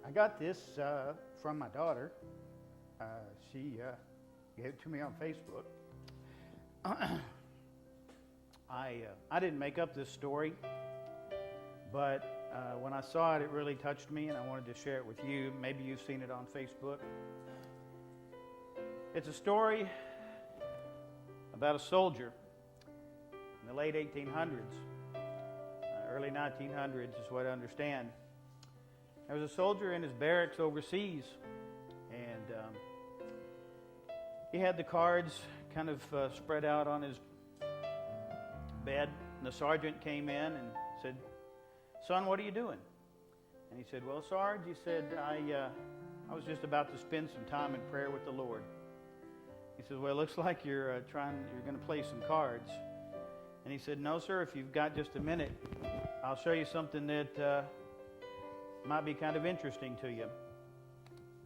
I got this from my daughter. She gave it to me on Facebook. I didn't make up this story, but when I saw it, it really touched me, and I wanted to share it with you. Maybe you've seen it on Facebook. It's a story about a soldier in the late 1800s, early 1900s is what I understand. There was a soldier in his barracks overseas, and he had the cards kind of spread out on his bed. And the sergeant came in and said, "Son, what are you doing?" And he said, "Well, Sarge," he said, I was just about to spend some time in prayer with the Lord." He said, "Well, it looks like you're going to play some cards." And he said, "No, sir, if you've got just a minute, I'll show you something that might be kind of interesting to you."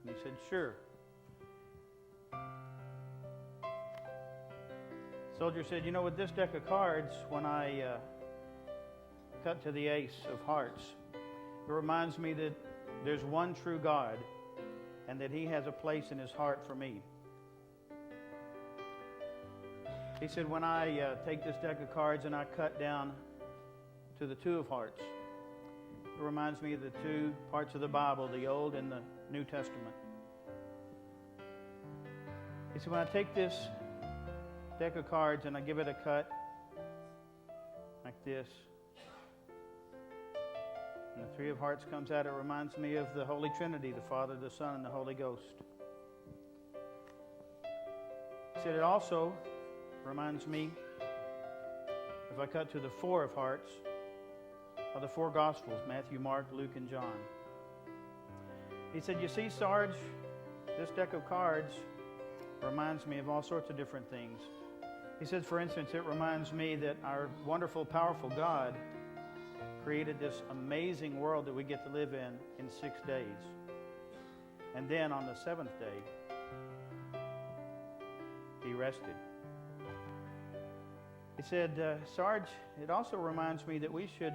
And he said, "Sure." Soldier said, "You know, with this deck of cards, when I cut to the ace of hearts, it reminds me that there's one true God and that He has a place in His heart for me." He said, "When I take this deck of cards and I cut down to the two of hearts, it reminds me of the two parts of the Bible, the Old and the New Testament." He said, "When I take this deck of cards and I give it a cut like this, and the three of hearts comes out, it reminds me of the Holy Trinity, the Father, the Son, and the Holy Ghost." He said, "It also reminds me, if I cut to the four of hearts, of the four Gospels, Matthew, Mark, Luke, and John." He said, "You see, Sarge, this deck of cards reminds me of all sorts of different things." He said, "For instance, it reminds me that our wonderful, powerful God created this amazing world that we get to live in 6 days. And then on the seventh day, He rested." He said, "Sarge, it also reminds me that we should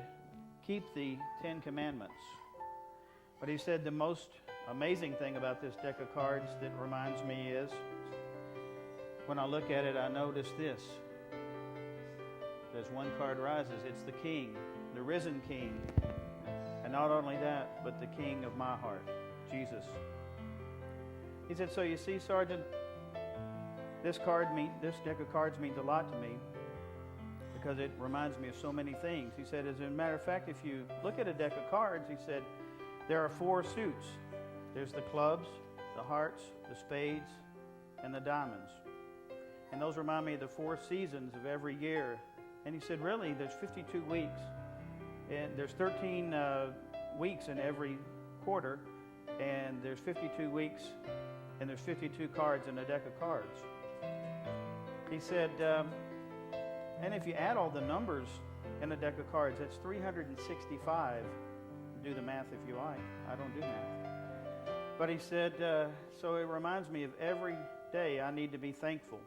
keep the 10 Commandments." But he said the most amazing thing about this deck of cards that reminds me is, when I look at it, I notice this. As one card rises, it's the King, the risen King. And not only that, but the King of my heart, Jesus. He said, "So you see, Sergeant, this deck of cards means a lot to me because it reminds me of so many things." He said, "As a matter of fact, if you look at a deck of cards," he said, "there are 4 suits. There's the clubs, the hearts, the spades, and the diamonds. And those remind me of the 4 seasons of every year." And he said, "Really, there's 52 weeks, and there's 13 weeks in every quarter, and there's 52 weeks, and there's 52 cards in a deck of cards." He said, "And if you add all the numbers in a deck of cards, that's 365. Do the math if you like. I don't do math." But he said, "So it reminds me of every day I need to be thankful."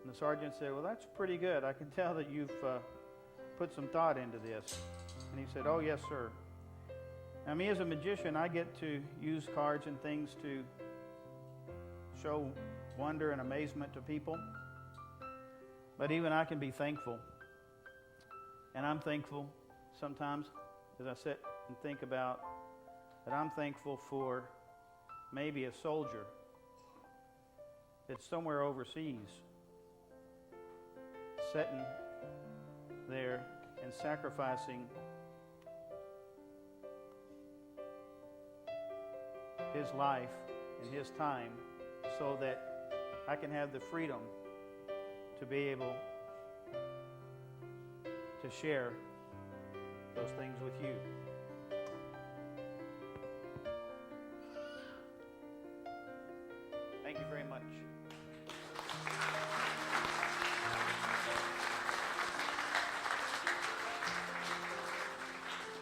And the sergeant said, "Well, that's pretty good. I can tell that you've put some thought into this." And he said, "Oh, yes, sir. Now, me as a magician, I get to use cards and things to show wonder and amazement to people. But even I can be thankful. And I'm thankful sometimes as I sit and think about that I'm thankful for maybe a soldier that's somewhere overseas, sitting there and sacrificing his life and his time so that I can have the freedom to be able to share those things with you."